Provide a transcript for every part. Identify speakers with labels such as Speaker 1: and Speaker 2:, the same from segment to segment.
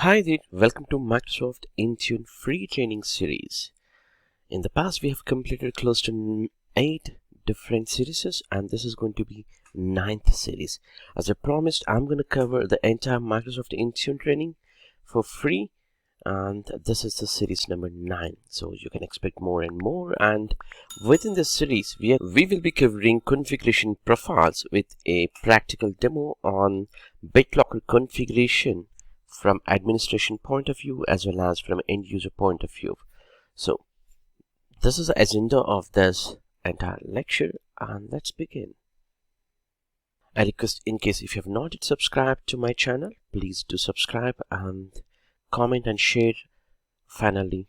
Speaker 1: Hi there, welcome to Microsoft Intune free training series. In the past we have completed close to 8 different series and this is going to be 9th series. As I promised, I'm going to cover the entire Microsoft Intune training for free, and this is the series number 9, so you can expect more and more. And within this series we will be covering configuration profiles with a practical demo on Bitlocker Configuration from administration point of view as well as from end user point of view. So this is the agenda of this entire lecture, and let's begin. I request, in case if you have not yet subscribed to my channel, please do subscribe and comment and share. Finally,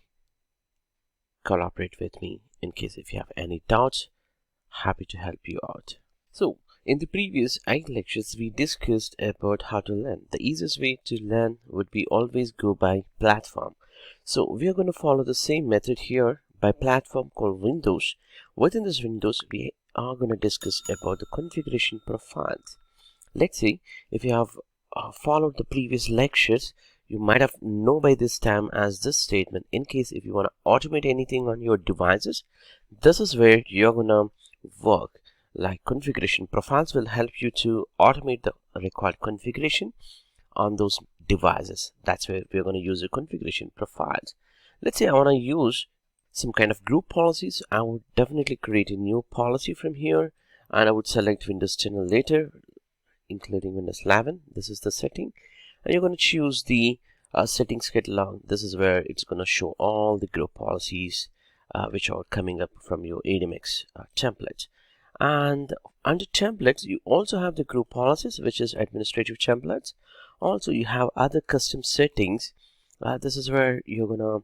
Speaker 1: collaborate with me in case if you have any doubts. Happy to help you out. So in the previous 8 lectures we discussed about how to learn. The easiest way to learn would be always go by platform. So we are going to follow the same method here by platform called Windows. Within this Windows we are going to discuss about the configuration profiles. Let's see, if you have followed the previous lectures, you might have know by this time as this statement. In case if you want to automate anything on your devices, this is where you're gonna work. Like configuration profiles will help you to automate the required configuration on those devices. That's where we're going to use the configuration profiles. Let's say I want to use some kind of group policies. I would definitely create a new policy from here, and I would select Windows 10 or later, including Windows 11. This is the setting, and you're going to choose the settings catalog. This is where it's going to show all the group policies which are coming up from your ADMX template. And under templates you also have the group policies, which is administrative templates. Also you have other custom settings. This is where you're gonna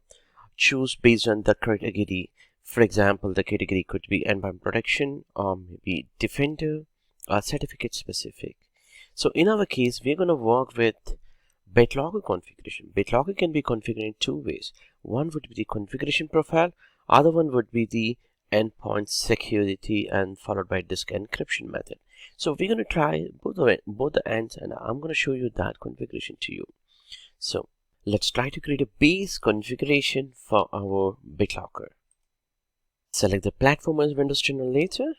Speaker 1: choose based on the category. For example, the category could be endpoint protection or maybe defender or certificate specific. So in our case we're gonna work with Bitlocker configuration. Bitlocker can be configured in 2 ways. One would be the configuration profile, other one would be the endpoint security and followed by disk encryption method. So we're going to try both the ends, and I'm going to show you that configuration to you. So let's try to create a base configuration for our Bitlocker. Select the platform as Windows 10 or later,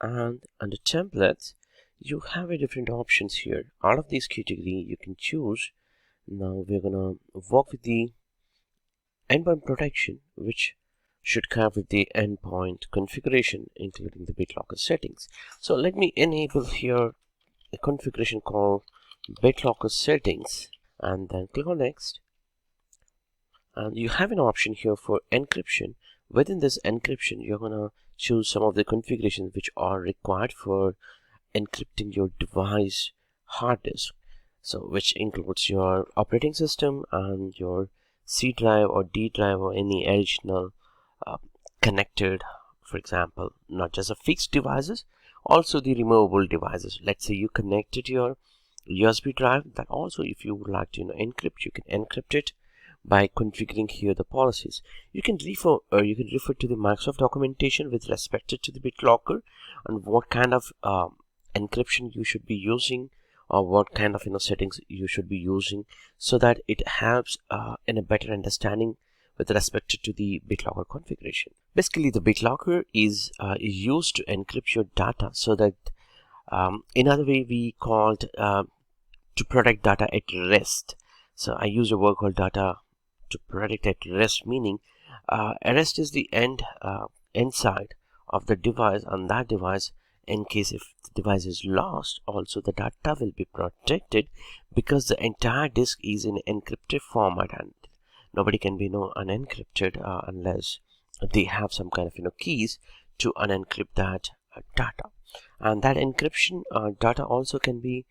Speaker 1: and under templates you have a different options here. Out of this category you can choose. Now we're going to work with the endpoint protection, which should come with the endpoint configuration including the Bitlocker settings. So let me enable here a configuration called Bitlocker settings and then click on next, and you have an option here for encryption. Within this encryption you're gonna choose some of the configurations which are required for encrypting your device hard disk, so which includes your operating system and your C drive or D drive or any additional connected, for example, not just the fixed devices, also the removable devices. Let's say you connected your USB drive, that also if you would like to encrypt, you can encrypt it by configuring here the policies. You can refer to the Microsoft documentation with respect to the Bitlocker and what kind of encryption you should be using, or what kind of settings you should be using, so that it helps in a better understanding with respect to the Bitlocker configuration. Basically the Bitlocker is used to encrypt your data, so that another way we called to protect data at rest. So I use a word called data to protect at rest, meaning rest is the end side of the device. On that device, in case if the device is lost, also the data will be protected because the entire disk is in encrypted format, and nobody can be unencrypted unless they have some kind of keys to unencrypt that data. And that encryption data also can be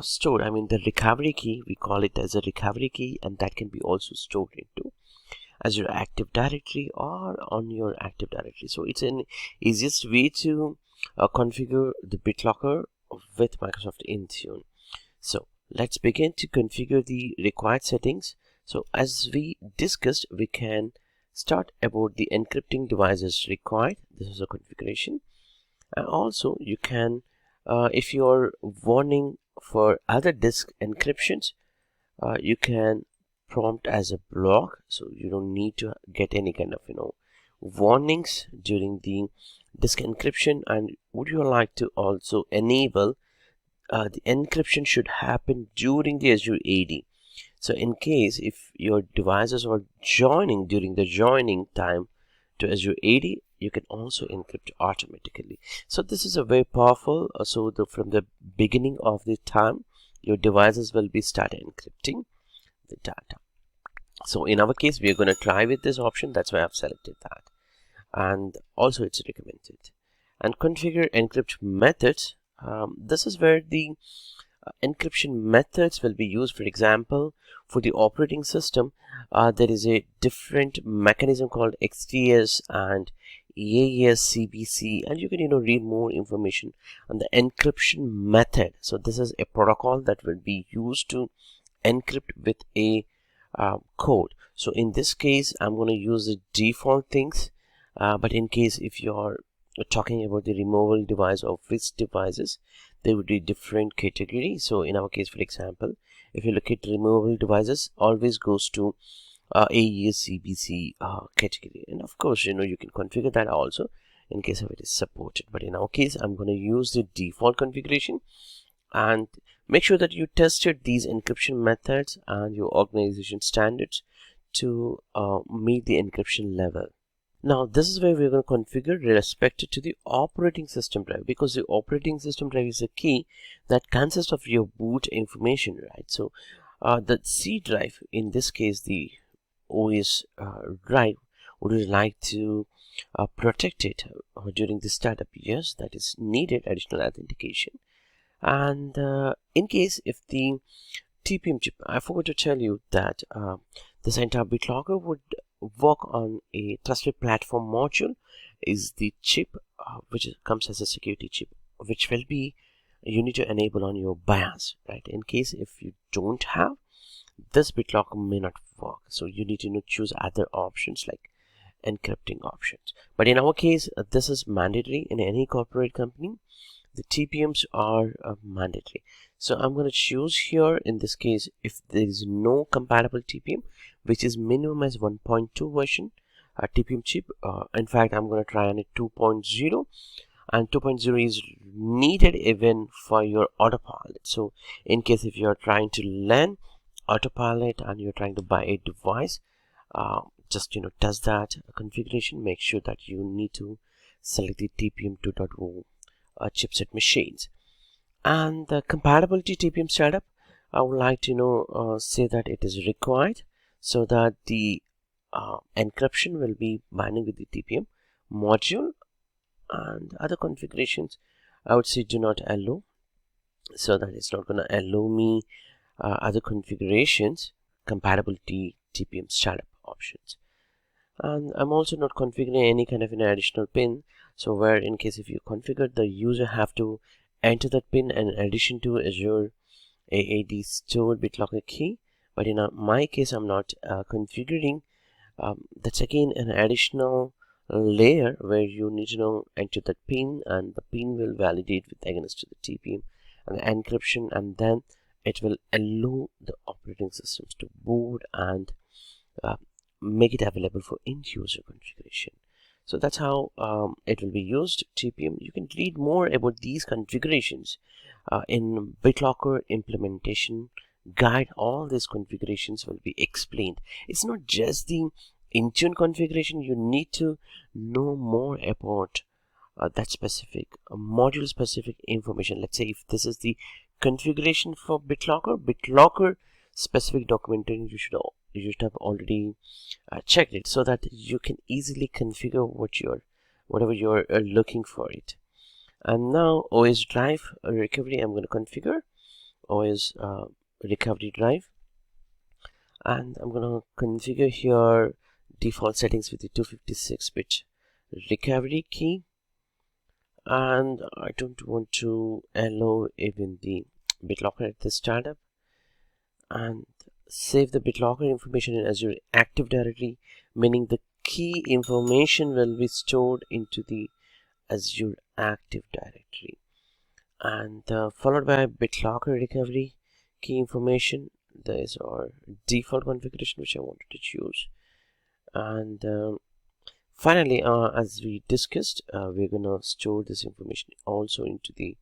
Speaker 1: stored. I mean, the recovery key, we call it as a recovery key, and that can be also stored into as your Active Directory or on your Active Directory. So it's an easiest way to configure the Bitlocker with Microsoft Intune. So let's begin to configure the required settings. So as we discussed, we can start about the encrypting devices required. This is a configuration, and also you can if you're warning for other disk encryptions, you can prompt as a block, so you don't need to get any kind of warnings during the disk encryption. And would you like to also enable the encryption should happen during the Azure AD. So in case if your devices are joining during the joining time to Azure AD, you can also encrypt automatically. So this is a very powerful. From the beginning of the time, your devices will be started encrypting the data. So in our case, we are going to try with this option. That's why I've selected that. And also it's recommended. And configure encrypt methods. This is where the encryption methods will be used. For example, for the operating system, there is a different mechanism called XTS and EAS CBC, and you can read more information on the encryption method. So this is a protocol that will be used to encrypt with a code. So in this case, I'm going to use the default things, but in case if you're talking about the removable device or fixed devices, there would be different category. So in our case, for example, if you look at removable devices, always goes to AES CBC category, and of course you can configure that also in case of it is supported. But in our case, I'm going to use the default configuration, and make sure that you tested these encryption methods and your organization standards to meet the encryption level. Now this is where we're going to configure respected to the operating system drive, because the operating system drive is a key that consists of your boot information, right? So the C drive, in this case the OS drive, would you like to protect it during the startup? Yes, that is needed additional authentication. And in case if the TPM chip, I forgot to tell you that this entire BitLocker would work on a trusted platform module, is the chip which comes as a security chip, which will be you need to enable on your BIOS, right? In case if you don't have this, BitLocker may not work, so you need to choose other options like encrypting options. But in our case, this is mandatory in any corporate company. The TPMs are mandatory. So I'm going to choose here in this case if there is no compatible TPM, which is minimum as 1.2 version TPM chip. In fact, I'm going to try on a 2.0, and 2.0 is needed even for your autopilot. So in case if you're trying to learn autopilot and you're trying to buy a device, just test that configuration. Make sure that you need to select the TPM 2.0 chipset machines. And the compatibility TPM setup, I would like to say that it is required, so that the encryption will be binding with the TPM module. And other configurations, I would say do not allow, so that it's not going to allow me other configurations, compatibility TPM setup options. And I'm also not configuring any kind of an additional pin, so where in case if you configure, the user have to enter that pin in addition to Azure AAD stored BitLocker key. But in my case, I'm not configuring. That's again an additional layer where you need to enter that pin, and the pin will validate with against the TPM and the encryption, and then it will allow the operating systems to boot and make it available for end user configuration. So that's how it will be used, TPM. You can read more about these configurations in BitLocker implementation guide. All these configurations will be explained. It's not just the Intune configuration. You need to know more about that specific module specific information. Let's say if this is the configuration for BitLocker specific documentation, you should have already checked it, so that you can easily configure whatever you're looking for it. And now OS drive recovery, I'm going to configure OS recovery drive, and I'm going to configure here default settings with the 256-bit recovery key, and I don't want to allow even the BitLocker at the startup, and save the BitLocker information in Azure Active Directory, meaning the key information will be stored into the Azure Active Directory, and followed by BitLocker recovery key information. There's our default configuration which I wanted to choose. And finally, as we discussed, we're gonna store this information also into the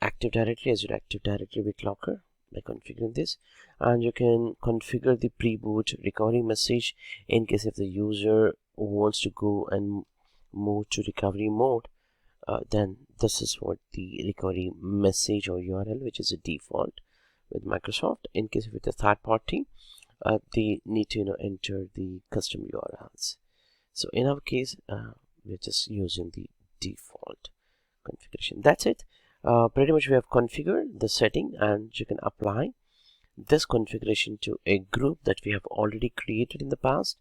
Speaker 1: Active Directory, Azure Active Directory Bitlocker by configuring this. And you can configure the pre-boot recovery message in case if the user wants to go and move to recovery mode. Then this is what the recovery message or URL, which is a default with Microsoft. In case if it's a third party, they need to enter the custom URLs. So in our case, we're just using the default configuration. That's it. Pretty much we have configured the setting, and you can apply this configuration to a group that we have already created in the past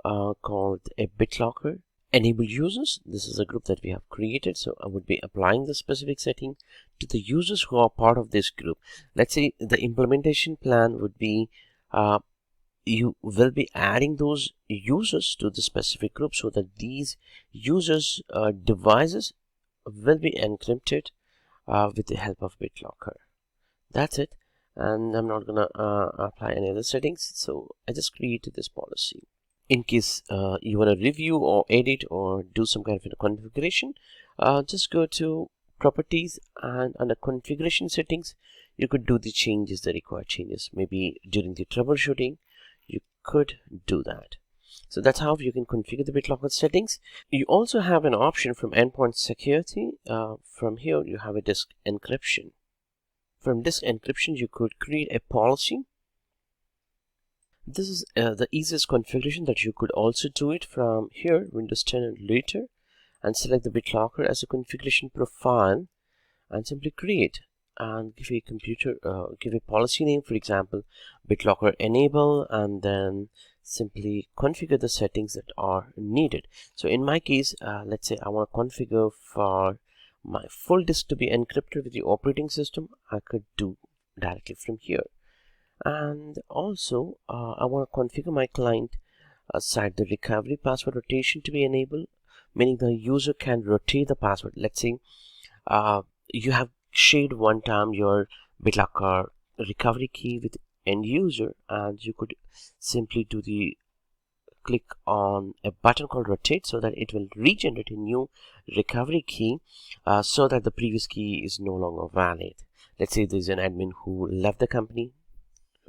Speaker 1: called a Bitlocker Enabled Users. This is a group that we have created, so I would be applying the specific setting to the users who are part of this group. Let's say the implementation plan would be you will be adding those users to the specific group so that these users devices will be encrypted with the help of Bitlocker. That's it, and I'm not gonna apply any other settings, so I just created this policy. In case you want to review or edit or do some kind of a configuration, just go to properties, and under configuration settings you could do the changes, the required changes. Maybe during the troubleshooting you could do that. So that's how you can configure the Bitlocker settings. You also have an option from endpoint security. From here you have a disk encryption. From disk encryption you could create a policy. This is the easiest configuration that you could also do it from here, Windows 10 and later, and select the Bitlocker as a configuration profile and simply create and give a policy name, for example Bitlocker enable, and then simply configure the settings that are needed. So in my case, let's say I want to configure for my full disk to be encrypted with the operating system. I could do directly from here. And also I want to configure my client side the recovery password rotation to be enabled, meaning the user can rotate the password. Let's say you have shared one time your Bitlocker recovery key with end user, and you could simply do the click on a button called rotate so that it will regenerate a new recovery key so that the previous key is no longer valid. Let's say there's an admin who left the company,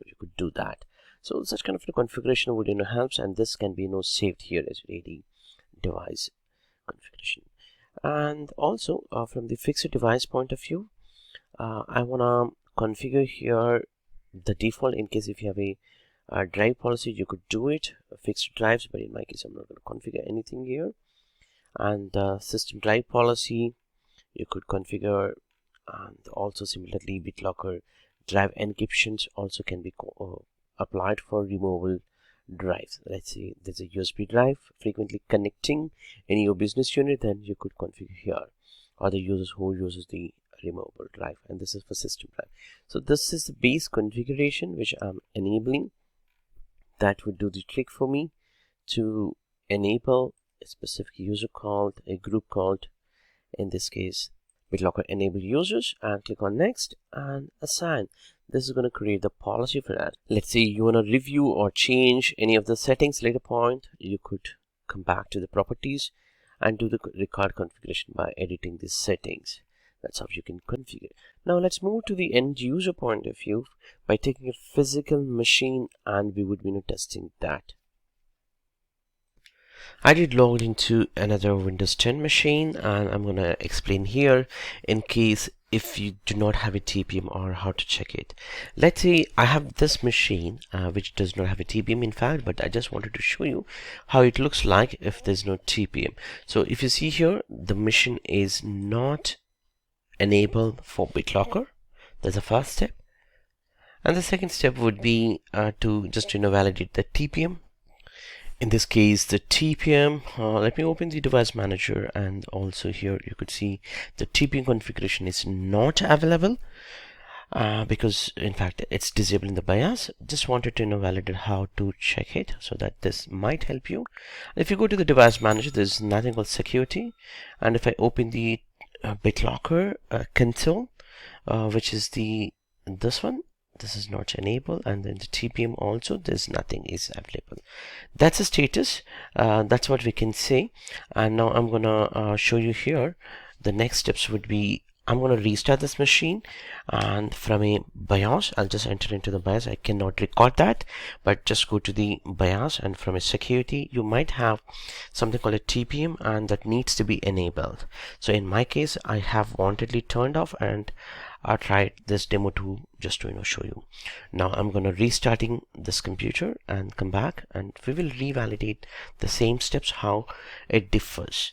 Speaker 1: you could do that. So such kind of a configuration would helps, and this can be saved here as AD device configuration. And also from the fixed device point of view, I want to configure here the default. In case if you have a drive policy, you could do it fixed drives, but in my case I'm not going to configure anything here. And system drive policy you could configure, and also similarly Bitlocker drive encryptions also can be applied for removable drives. Let's say there's a USB drive frequently connecting in your business unit, then you could configure here, or the users who uses the removable drive, and this is for system drive. So this is the base configuration which I'm enabling. That would do the trick for me to enable a specific user called a group called, in this case, Bitlocker enable users, and click on next and assign. This is going to create the policy for that. Let's say you want to review or change any of the settings later point, you could come back to the properties and do the required configuration by editing these settings. That's how you can configure. Now let's move to the end user point of view by taking a physical machine, and we would be testing that. I did log into another Windows 10 machine, and I'm going to explain here in case if you do not have a TPM or how to check it. Let's say I have this machine which does not have a TPM in fact, but I just wanted to show you how it looks like if there's no TPM. So if you see here, the machine is not enabled for Bitlocker. That's the first step. And the second step would be to just validate the TPM. In this case, the TPM, let me open the device manager, and also here you could see the TPM configuration is not available because in fact it's disabled in the BIOS. Just wanted to validate how to check it so that this might help you. If you go to the device manager, there's nothing called security, and if I open the Bitlocker console, which is this one, this is not enabled, and then the TPM also, there's nothing is available. That's the status. That's what we can say. And now I'm gonna show you here. The next steps would be, I'm going to restart this machine, and from a BIOS, I'll just enter into the BIOS. I cannot record that, but just go to the BIOS, and from a security, you might have something called a TPM, and that needs to be enabled. So in my case, I have wantedly turned off, and I tried this demo to just to show you. Now I'm going to restarting this computer and come back, and we will revalidate the same steps how it differs.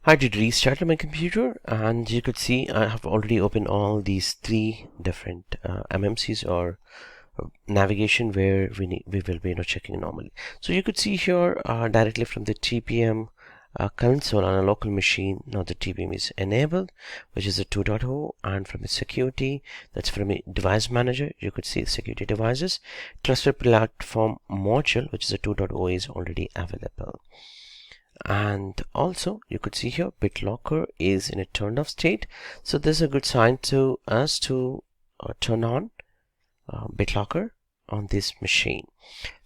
Speaker 1: I did restart my computer, and you could see I have already opened all these 3 different MMCs or navigation where we will be checking normally. So you could see here directly from the TPM console on a local machine. Now the TPM is enabled, which is a 2.0, and from the security, that's from a device manager, you could see security devices. Trusted platform module, which is a 2.0, is already available. And also you could see here Bitlocker is in a turned off state, so this is a good sign to us to turn on Bitlocker on this machine.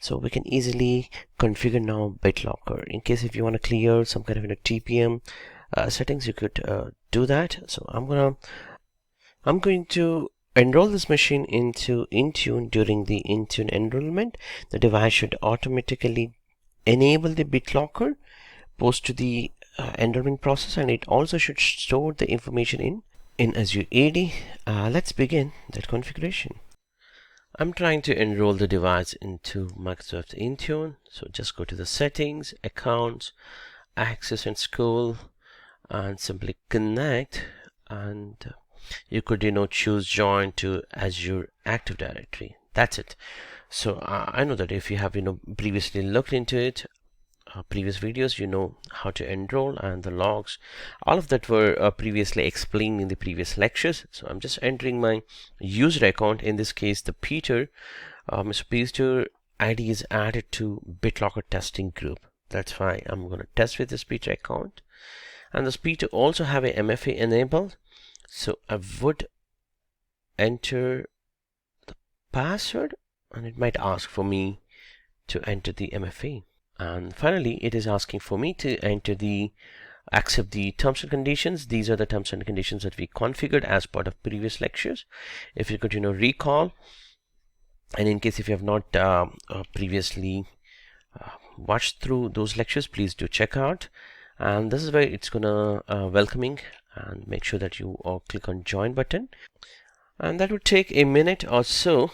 Speaker 1: So we can easily configure now Bitlocker in case if you want to clear some kind of TPM settings, you could do that. So I'm going to enroll this machine into Intune. During the Intune enrollment, the device should automatically enable the Bitlocker post to the enrollment process, and it also should store the information in Azure AD. Let's begin that configuration. I'm trying to enroll the device into Microsoft Intune, so just go to the settings, accounts, access and school, and simply connect, and you could choose join to Azure Active Directory. That's it. So I know that if you have previously looked into it, previous videos, you know how to enroll, and the logs, all of that were previously explained in the previous lectures. So I'm just entering my user account, in this case the Peter. Mr. Peter ID is added to Bitlocker testing group. That's why I'm going to test with this Peter account, and this Peter also have a MFA enabled, so I would enter the password, and it might ask for me to enter the MFA. And finally, it is asking for me to accept the terms and conditions. These are the terms and conditions that we configured as part of previous lectures. If you could recall, and in case if you have not previously watched through those lectures, please do check out. And this is where it's gonna welcoming, and make sure that you all click on join button. And that would take a minute or so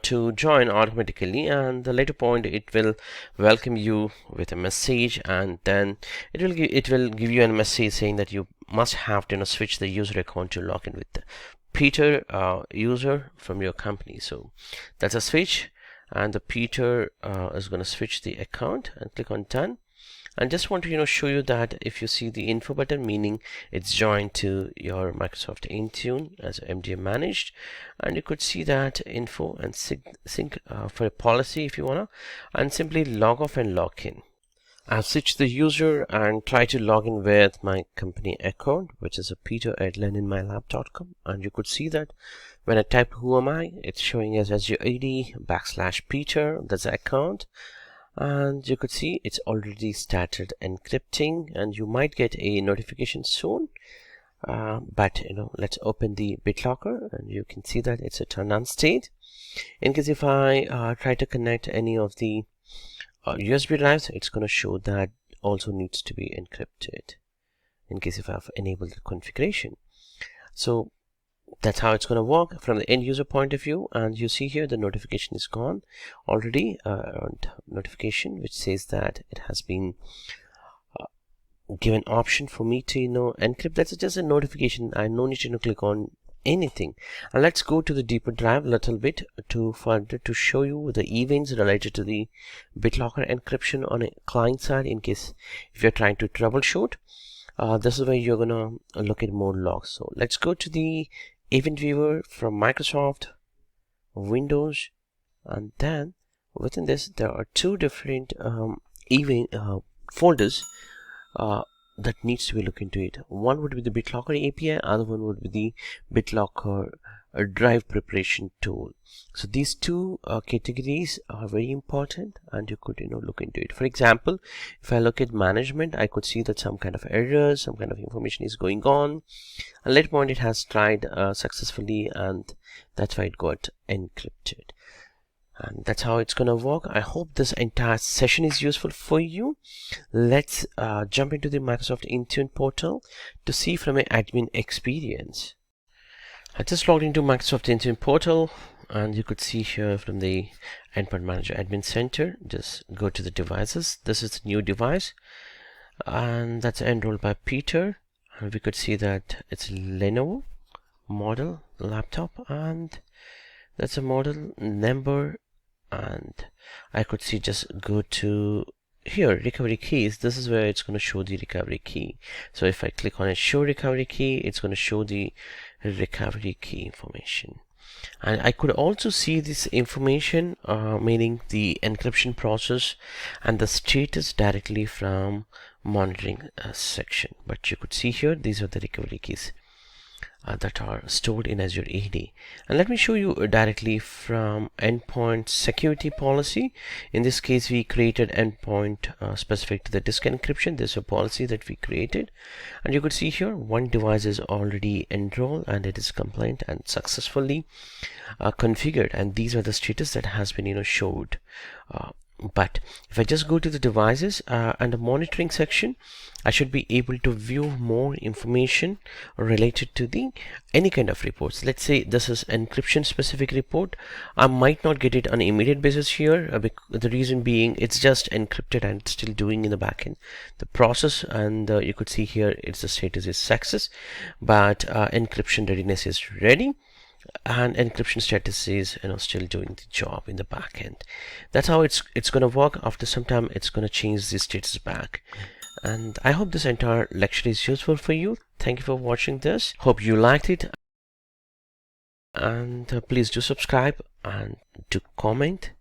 Speaker 1: to join automatically, and the later point it will welcome you with a message, and then it will give you a message saying that you must have to switch the user account to log in with the Peter user from your company. So that's a switch, and the Peter is going to switch the account, and click on done. And just want to show you that if you see the info button, meaning it's joined to your Microsoft Intune as MDM managed, and you could see that info and sync for a policy if you wanna, and simply log off and log in. I've switched the user and try to log in with my company account, which is a peter@leninmylab.com, and you could see that when I type who am I, it's showing as Azure AD /Peter. That's the account. And you could see it's already started encrypting, and you might get a notification soon, but let's open the Bitlocker, and you can see that it's a turn on state. In case if I try to connect any of the USB drives, it's going to show that also needs to be encrypted in case if I've enabled the configuration. So that's how it's going to work from the end user point of view. And you see here the notification is gone already, notification which says that it has been given option for me to encrypt. That's just a notification. I no need to click on anything. And let's go to the deeper dive a little bit to further to show you the events related to the Bitlocker encryption on a client side, in case if you're trying to troubleshoot. This is where you're gonna look at more logs. So let's go to the event viewer from Microsoft Windows, and then within this there are two different event folders that needs to be looked into it. One would be the Bitlocker API, other one would be the Bitlocker a drive preparation tool. So these two categories are very important, and you could look into it. For example, if I look at management, I could see that some kind of errors, some kind of information is going on. At that point it has tried successfully, and that's why it got encrypted. And that's how it's gonna work. I hope this entire session is useful for you. Let's jump into the Microsoft Intune portal to see from an admin experience. I just logged into Microsoft Intune portal, and you could see here from the Endpoint Manager Admin Center, just go to the devices. This is the new device, and that's enrolled by Peter. And we could see that it's Lenovo model laptop, and that's a model number. And I could see, just go to here, recovery keys. This is where it's going to show the recovery key. So if I click on it, show recovery key, it's going to show the recovery key information. And I could also see this information, meaning the encryption process and the status, directly from monitoring section. But you could see here, these are the recovery keys that are stored in Azure AD. And let me show you directly from endpoint security policy. In this case, we created endpoint specific to the disk encryption. This is a policy that we created, and you could see here one device is already enrolled and it is compliant and successfully configured, and these are the status that has been showed. But if I just go to the devices and the monitoring section, I should be able to view more information related to the any kind of reports. Let's say this is encryption specific report. I might not get it on an immediate basis here. The reason being, it's just encrypted and it's still doing in the backend the process, and you could see here it's the status is success, but encryption readiness is ready, and encryption status is still doing the job in the back end. That's how it's going to work. After some time, it's going to change the status back. And I hope this entire lecture is useful for you. Thank you for watching this. Hope you liked it, and please do subscribe and do comment.